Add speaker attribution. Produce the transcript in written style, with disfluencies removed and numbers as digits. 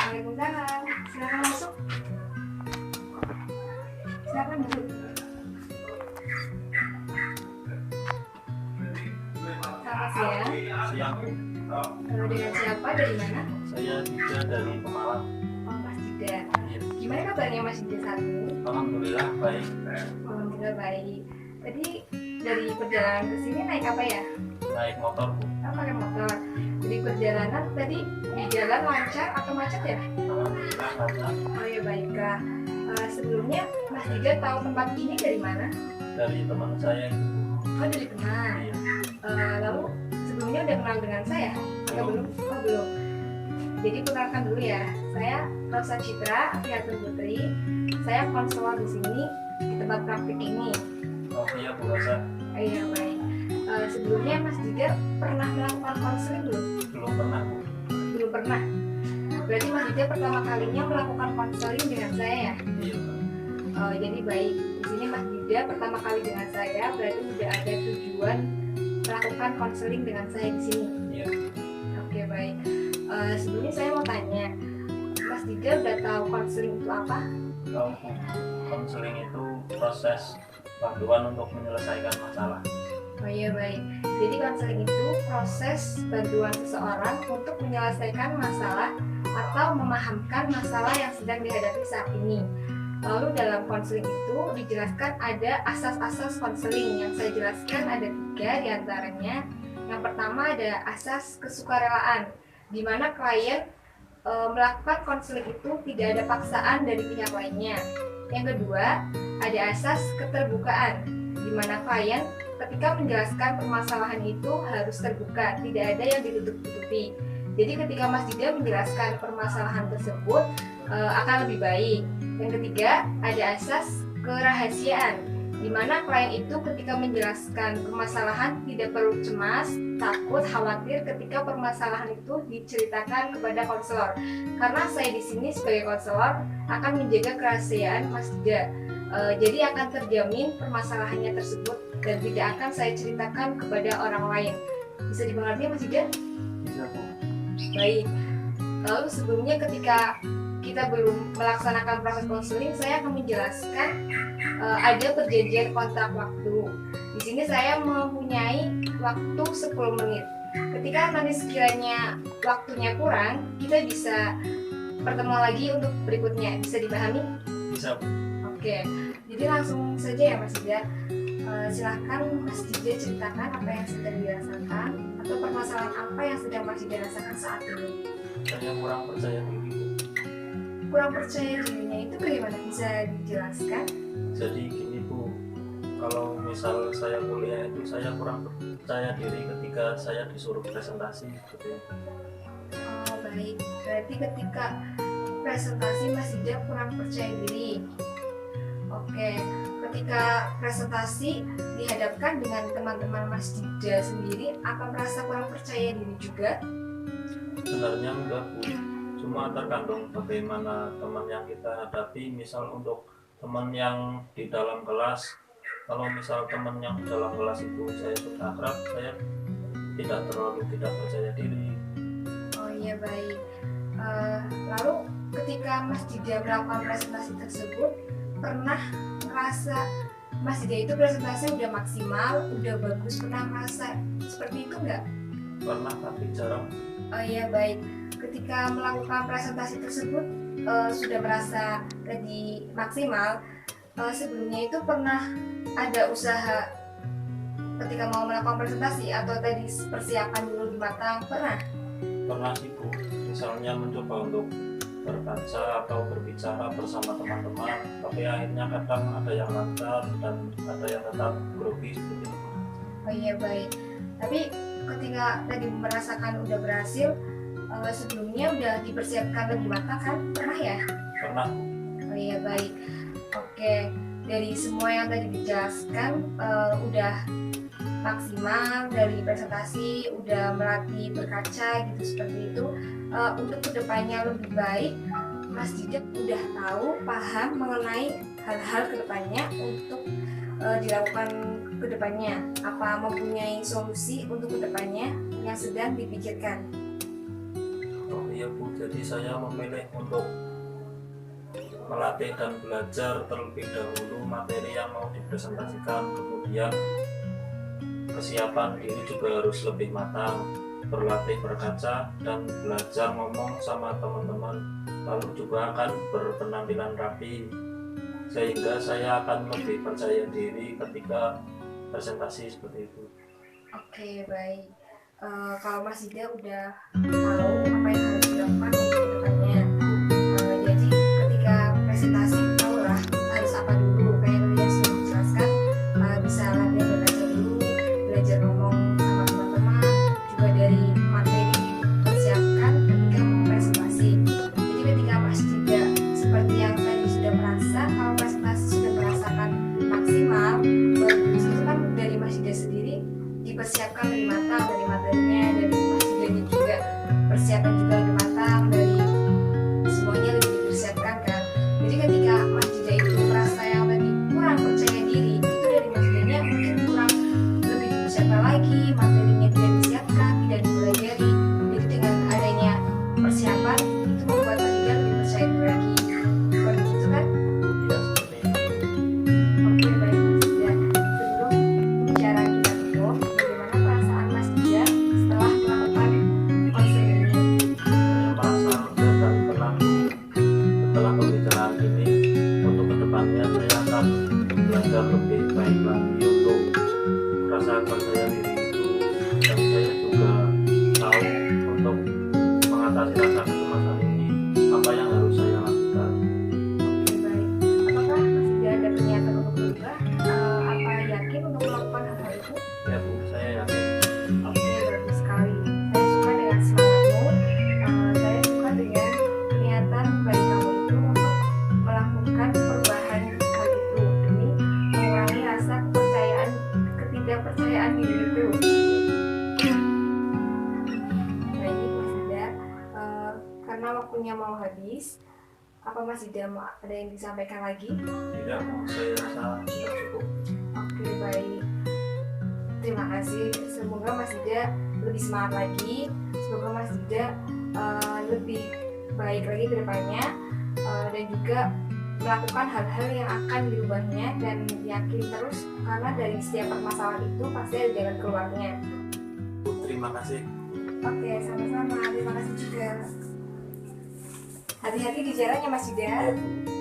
Speaker 1: Waalaikumsalam. Silakan masuk. Silakan duduk. Selamat siang.
Speaker 2: Siang,
Speaker 1: Dengan siapa? Dari mana?
Speaker 2: saya juga dari Pemalang.
Speaker 1: Oh, Mas Dida.
Speaker 2: Iya.
Speaker 1: Gimana kabarnya Mas Dida saat ini?
Speaker 2: Alhamdulillah baik.
Speaker 1: Alhamdulillah baik. Tadi dari perjalanan ke sini naik apa ya?
Speaker 2: Naik motor, Bu.
Speaker 1: Pakai motor. Jadi perjalanan tadi di jalan lancar atau macet ya?
Speaker 2: Alhamdulillah lancar.
Speaker 1: Oh ya baiklah. Sebelumnya Mas Dida tahu tempat ini dari mana?
Speaker 2: Dari teman saya itu.
Speaker 1: Oh dari teman.
Speaker 2: Iya.
Speaker 1: Lalu sebelumnya udah kenal dengan saya? Atau belum? Oh belum. Jadi perkenalkan dulu ya. Saya Rosa Citra Afiatun Putri. Saya konselor di sini di tempat praktik ini.
Speaker 2: Oh iya, Bu Rosa.
Speaker 1: Iya baik. Sebelumnya Mas Dida pernah melakukan konseling belum?
Speaker 2: Belum pernah, Bu.
Speaker 1: Belum pernah. Berarti Mas Dida pertama kalinya melakukan konseling dengan saya ya?
Speaker 2: Iya.
Speaker 1: Jadi baik. Di sini Mas Dida pertama kali dengan saya, berarti sudah ada tujuan melakukan konseling dengan saya di sini.
Speaker 2: Iya.
Speaker 1: Oke baik. Sebelumnya saya mau tanya, Mas Dida udah tahu konseling itu apa?
Speaker 2: Tahu, Bu. Konseling itu proses bantuan untuk menyelesaikan masalah.
Speaker 1: Oh iya baik. Jadi konseling itu proses bantuan seseorang untuk menyelesaikan masalah atau memahamkan masalah yang sedang dihadapi saat ini. Lalu dalam konseling itu dijelaskan ada asas-asas konseling. Yang saya jelaskan ada 3 diantaranya. Yang pertama ada asas kesukarelaan, di mana klien melakukan konseling itu tidak ada paksaan dari pihak lainnya. Yang kedua ada asas keterbukaan, di mana klien ketika menjelaskan permasalahan itu harus terbuka, tidak ada yang ditutup-tutupi. Jadi ketika Mas Dida menjelaskan permasalahan tersebut akan lebih baik. Yang ketiga ada asas kerahasiaan, di mana klien itu ketika menjelaskan permasalahan tidak perlu cemas, takut, khawatir ketika permasalahan itu diceritakan kepada konselor. Karena saya di sini sebagai konselor akan menjaga kerahasiaan Mas Dida. Jadi akan terjamin permasalahannya tersebut dan tidak akan saya ceritakan kepada orang lain. Bisa dimengerti Mas Dida?
Speaker 2: Bisa, Bu.
Speaker 1: Baik. Lalu sebelumnya ketika kita belum melaksanakan proses konseling, saya akan menjelaskan ada perjanjian kontrak waktu. Di sini saya mempunyai waktu 10 menit. Ketika nanti sekiranya waktunya kurang, kita bisa pertemuan lagi untuk berikutnya. Bisa dipahami?
Speaker 2: Bisa, Bu.
Speaker 1: Oke. Jadi langsung saja ya Mas Dida. Silahkan Mas Dida ceritakan apa yang sedang dirasakan atau permasalahan apa yang sedang Mas Dida rasakan saat ini.
Speaker 2: Saya kurang percaya diri, Bu.
Speaker 1: Kurang percaya dirinya itu bagaimana? Bisa dijelaskan?
Speaker 2: Jadi gini, Bu. Kalau misal saya kuliah itu saya kurang percaya diri ketika saya disuruh presentasi gitu ya.
Speaker 1: Oh baik. Berarti ketika presentasi Mas Dida kurang percaya diri. Oke. Ketika presentasi dihadapkan dengan teman-teman Mas Dida sendiri, apa merasa kurang percaya diri juga?
Speaker 2: Sebenarnya enggak, Bu. Cuma tergantung bagaimana teman yang kita hadapi. Misal untuk teman yang di dalam kelas, kalau misal teman yang di dalam kelas itu saya sudah akrab, saya tidak percaya diri.
Speaker 1: Oh iya baik. Lalu ketika Mas Dida melakukan presentasi tersebut, pernah merasa Mas Dida itu presentasi udah maksimal, udah bagus, pernah merasa seperti itu enggak?
Speaker 2: Pernah, tapi jarang.
Speaker 1: Oh iya baik. Ketika melakukan presentasi tersebut sudah merasa tadi maksimal, sebelumnya itu pernah ada usaha ketika mau melakukan presentasi atau tadi persiapan dulu di matang, pernah?
Speaker 2: Pernah sih, Bu. Misalnya mencoba untuk berkaca atau berbicara bersama teman-teman, tapi akhirnya kadang ada yang lancar dan ada yang tetap grogi seperti itu.
Speaker 1: Oh iya baik. Tapi ketika tadi merasakan udah berhasil, sebelumnya udah dipersiapkan lebih matang kan? Pernah ya?
Speaker 2: Pernah.
Speaker 1: Oh iya, baik. Oke, dari semua yang tadi dijelaskan, udah maksimal dari presentasi, udah melatih berkaca gitu seperti itu. Untuk kedepannya lebih baik, Mas Dida udah tahu, paham mengenai hal-hal kedepannya untuk dilakukan kedepannya. Apa mempunyai solusi untuk kedepannya yang sedang dipikirkan?
Speaker 2: Oh iya Bu, jadi saya memilih untuk melatih dan belajar terlebih dahulu materi yang mau dipresentasikan, kemudian kesiapan diri juga harus lebih matang, berlatih berkaca dan belajar ngomong sama teman-teman, lalu juga akan berpenampilan rapi sehingga saya akan lebih percaya diri ketika presentasi seperti itu.
Speaker 1: Oke, baik. Kalau Mas Dida udah tahu apa yang harus dilakukan untuk kedepannya, jadi ketika presentasi tahu lah harus apa dulu, kayak tadi yang sudah dijelaskan, bisa latihan berkaca dulu, belajar ngomong sama teman-teman, juga dari materi dipersiapkan ketika mau presentasi. Jadi ketika Mas Dida seperti yang tadi sudah merasa, kalau presentasi sudah merasakan maksimal, bagus itu kan dari Mas Dida sendiri dipersiapkan lebih matang dari materinya, dari Mas Didanya juga persiapan juga lebih matang, dari semuanya lebih dipersiapkan kan. Jadi ketika Mas Dida itu merasa yang tadi kurang percaya diri, itu dari Mas Didanya mungkin kurang lebih dipersiapkan lagi, materinya tidak disiapkan, tidak dipelajari. Jadi dengan adanya persiapan itu membuat Mas Dida lebih percaya diri lagi. Kalau begitu kan?
Speaker 2: Iya seperti itu.
Speaker 1: Oke, baik Mas Dida. Sebelum bicara kita tutup, bagaimana perasaan Mas Dida setelah melakukan konseling ini?
Speaker 2: Saya merasa lega dan tenang setelah pembicaraan ini. Untuk kedepannya saya akan belajar lebih baik lagi untuk rasa percaya diri itu, dan saya juga tahu untuk mengatasi rasa kecemasan ini apa yang harus saya lakukan.
Speaker 1: Oke, baik. Apakah Mas Dida ada niatan untuk berubah? Apa yakin untuk melakukan hal itu?
Speaker 2: Ya Bu, saya yakin.
Speaker 1: Oke, bagus sekali. Saya suka dengan semangatmu. Saya suka dengan niatan baik kamu itu untuk melakukan perubahan hal itu demi mengurangi rasa ketidakpercayaan diri itu. Baik, Mas Dida, karena waktunya mau habis, apa Mas Dida mau ada yang disampaikan lagi?
Speaker 2: Tidak Bu, saya rasa sudah cukup.
Speaker 1: Oke, baik. Terima kasih. Semoga Mas Dida lebih semangat lagi. Semoga Mas Dida lebih baik lagi ke depannya, dan juga melakukan hal-hal yang akan dirubahnya, dan yakin terus karena dari setiap permasalahan itu pasti ada jalan keluarnya.
Speaker 2: Bu, terima kasih.
Speaker 1: Oke, sama-sama. Terima kasih juga. Hati-hati di jalannya Mas Dida.
Speaker 2: Ya Bu.